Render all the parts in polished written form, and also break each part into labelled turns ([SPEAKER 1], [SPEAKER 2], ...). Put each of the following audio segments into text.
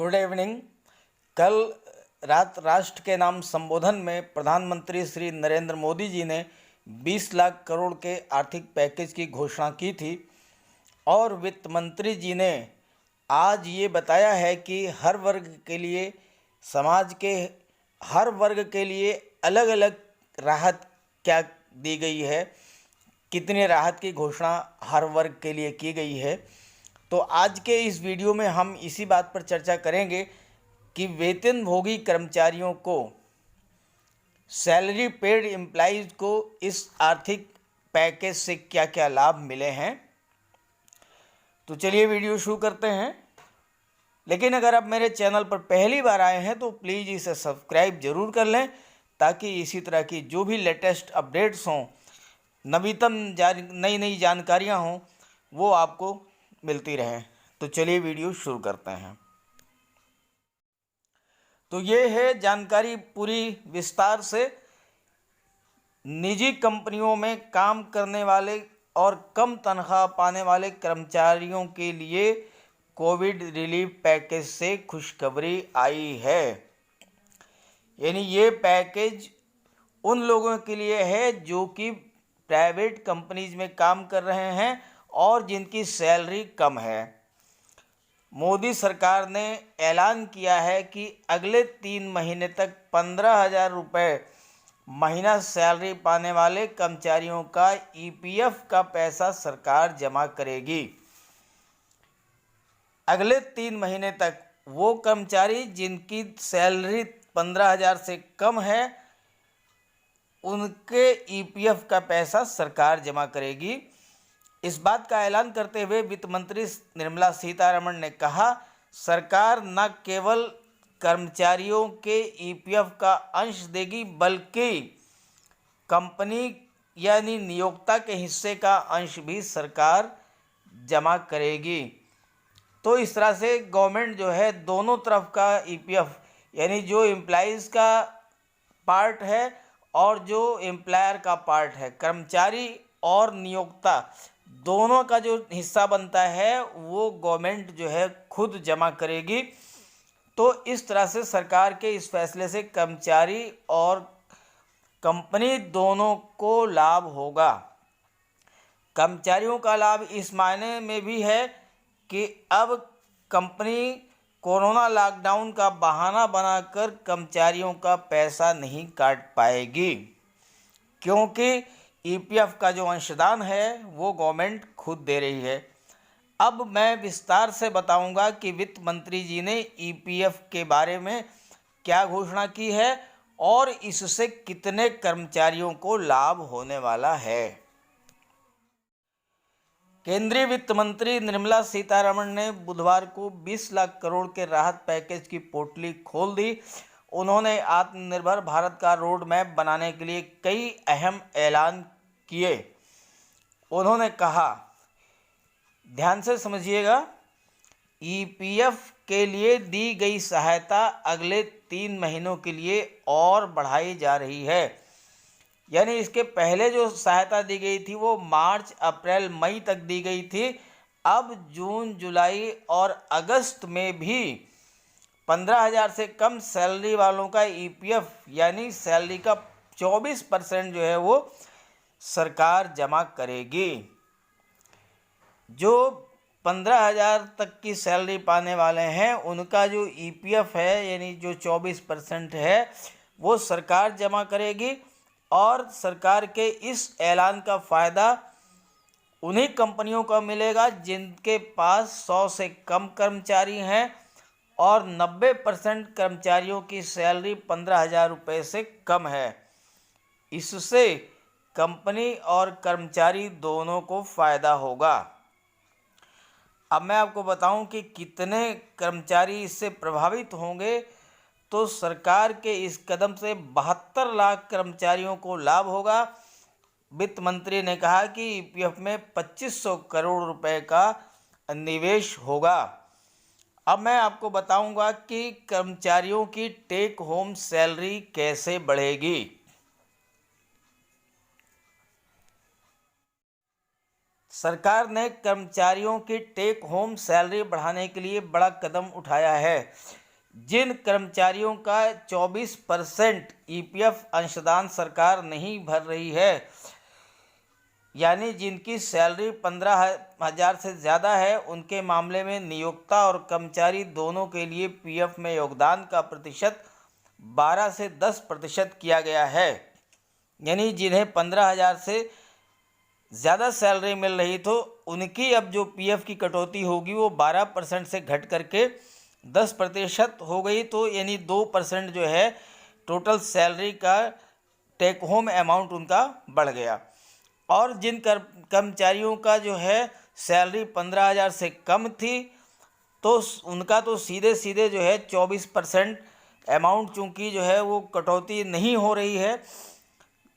[SPEAKER 1] Good evening. कल रात राष्ट्र के नाम संबोधन में प्रधानमंत्री श्री नरेंद्र मोदी जी ने 20 लाख करोड़ के आर्थिक पैकेज की घोषणा की थी और वित्त मंत्री जी ने आज ये बताया है कि हर वर्ग के लिए, समाज के हर वर्ग के लिए अलग अलग राहत क्या दी गई है, कितनी राहत की घोषणा हर वर्ग के लिए की गई है। तो आज के इस वीडियो में हम इसी बात पर चर्चा करेंगे कि वेतनभोगी कर्मचारियों को, सैलरी पेड एम्प्लॉइज को इस आर्थिक पैकेज से क्या क्या लाभ मिले हैं। तो चलिए वीडियो शुरू करते हैं। लेकिन अगर आप मेरे चैनल पर पहली बार आए हैं तो प्लीज़ इसे सब्सक्राइब ज़रूर कर लें ताकि इसी तरह की जो भी लेटेस्ट अपडेट्स हों, नवीनतम नई जानकारियां हों, वो आपको मिलती रहें। तो चलिए वीडियो शुरू करते हैं। तो ये है जानकारी पूरी विस्तार से। निजी कंपनियों में काम करने वाले और कम तनख्वाह पाने वाले कर्मचारियों के लिए कोविड रिलीफ पैकेज से खुशखबरी आई है। यानी ये पैकेज उन लोगों के लिए है जो कि प्राइवेट कंपनीज में काम कर रहे हैं और जिनकी सैलरी कम है। मोदी सरकार ने ऐलान किया है कि अगले 3 महीने तक 15,000 रुपये महीना सैलरी पाने वाले कर्मचारियों का ईपीएफ का पैसा सरकार जमा करेगी। अगले 3 महीने तक वो कर्मचारी जिनकी सैलरी 15,000 से कम है, उनके ईपीएफ का पैसा सरकार जमा करेगी। इस बात का ऐलान करते हुए वित्त मंत्री निर्मला सीतारमण ने कहा, सरकार न केवल कर्मचारियों के ईपीएफ का अंश देगी बल्कि कंपनी यानी नियोक्ता के हिस्से का अंश भी सरकार जमा करेगी। तो इस तरह से गवर्नमेंट जो है दोनों तरफ का ईपीएफ, यानी जो एम्प्लॉइज़ का पार्ट है और जो एम्प्लॉयर का पार्ट है, कर्मचारी और नियोक्ता दोनों का जो हिस्सा बनता है वो गवर्नमेंट जो है खुद जमा करेगी। तो इस तरह से सरकार के इस फैसले से कर्मचारी और कंपनी दोनों को लाभ होगा। कर्मचारियों का लाभ इस मायने में भी है कि अब कंपनी कोरोना लॉकडाउन का बहाना बनाकर कर्मचारियों का पैसा नहीं काट पाएगी, क्योंकि ईपीएफ का जो अंशदान है वो गवर्नमेंट खुद दे रही है। अब मैं विस्तार से बताऊंगा कि वित्त मंत्री जी ने ईपीएफ के बारे में क्या घोषणा की है और इससे कितने कर्मचारियों को लाभ होने वाला है। केंद्रीय वित्त मंत्री निर्मला सीतारमण ने बुधवार को 20 लाख करोड़ के राहत पैकेज की पोटली खोल दी। उन्होंने आत्मनिर्भर भारत का रोड मैप बनाने के लिए कई अहम ऐलान किए। उन्होंने कहा, ध्यान से समझिएगा, ईपीएफ के लिए दी गई सहायता अगले 3 महीनों के लिए और बढ़ाई जा रही है। यानी इसके पहले जो सहायता दी गई थी वो मार्च, अप्रैल, मई तक दी गई थी। अब जून, जुलाई और अगस्त में भी 15,000 से कम सैलरी वालों का ईपीएफ यानी सैलरी का 24% जो है वो सरकार जमा करेगी। जो 15,000 तक की सैलरी पाने वाले हैं उनका जो ईपीएफ है यानी जो 24% है वो सरकार जमा करेगी। और सरकार के इस ऐलान का फ़ायदा उन्हीं कंपनियों को मिलेगा जिनके पास 100 से कम कर्मचारी हैं और 90% कर्मचारियों की सैलरी 15,000 रुपये से कम है। इससे कंपनी और कर्मचारी दोनों को फ़ायदा होगा। अब मैं आपको बताऊं कि कितने कर्मचारी इससे प्रभावित होंगे। तो सरकार के इस कदम से 72 लाख कर्मचारियों को लाभ होगा। वित्त मंत्री ने कहा कि ईपीएफ में 2500 करोड़ रुपए का निवेश होगा। अब मैं आपको बताऊंगा कि कर्मचारियों की टेक होम सैलरी कैसे बढ़ेगी। सरकार ने कर्मचारियों की टेक होम सैलरी बढ़ाने के लिए बड़ा कदम उठाया है। जिन कर्मचारियों का 24% ईपीएफ अंशदान सरकार नहीं भर रही है, यानी जिनकी सैलरी 15,000 से ज़्यादा है, उनके मामले में नियोक्ता और कर्मचारी दोनों के लिए पीएफ में योगदान का प्रतिशत 12 से 10% किया गया है। यानी जिन्हें 15,000 से ज़्यादा सैलरी मिल रही तो उनकी अब जो पीएफ की कटौती होगी वो 12% से घट करके 10% हो गई। तो यानी 2% जो है टोटल सैलरी का टेक होम अमाउंट उनका बढ़ गया। और जिन कर्मचारियों का जो है सैलरी 15,000 से कम थी तो उनका तो सीधे सीधे जो है 24% अमाउंट चूँकि जो है वो कटौती नहीं हो रही है,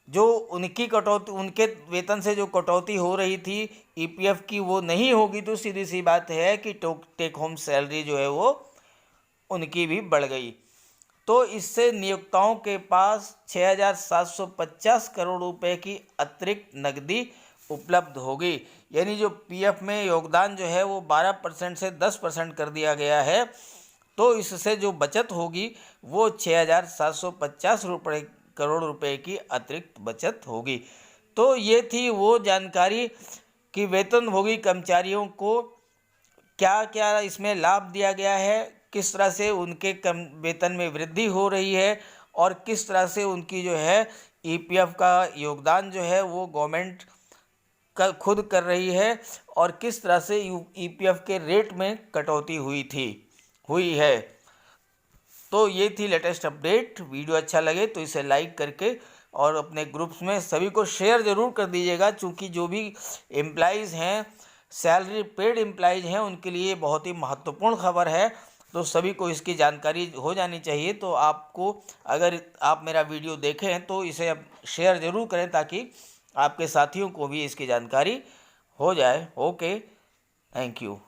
[SPEAKER 1] जो उनकी कटौती उनके वेतन से जो कटौती हो रही थी ईपीएफ की वो नहीं होगी। तो सीधी सी बात है कि टेक होम सैलरी जो है वो उनकी भी बढ़ गई। तो इससे नियोक्ताओं के पास 6,750 करोड़ रुपए की अतिरिक्त नकदी उपलब्ध होगी। यानी जो पीएफ में योगदान जो है वो 12% से 10% कर दिया गया है, तो इससे जो बचत होगी वो 6,750 करोड़ रुपए की अतिरिक्त बचत होगी। तो ये थी वो जानकारी कि वेतनभोगी कर्मचारियों को क्या क्या इसमें लाभ दिया गया है, किस तरह से उनके वेतन में वृद्धि हो रही है और किस तरह से उनकी जो है ईपीएफ का योगदान जो है वो गवर्नमेंट का खुद कर रही है और किस तरह से ईपीएफ के रेट में कटौती हुई है। तो ये थी लेटेस्ट अपडेट। वीडियो अच्छा लगे तो इसे लाइक करके और अपने ग्रुप्स में सभी को शेयर ज़रूर कर दीजिएगा, क्योंकि जो भी एम्प्लॉइज़ हैं, सैलरी पेड एम्प्लॉइज़ हैं, उनके लिए बहुत ही महत्वपूर्ण खबर है। तो सभी को इसकी जानकारी हो जानी चाहिए। तो आपको, अगर आप मेरा वीडियो देखें तो इसे अब शेयर ज़रूर करें ताकि आपके साथियों को भी इसकी जानकारी हो जाए। Okay, thank you.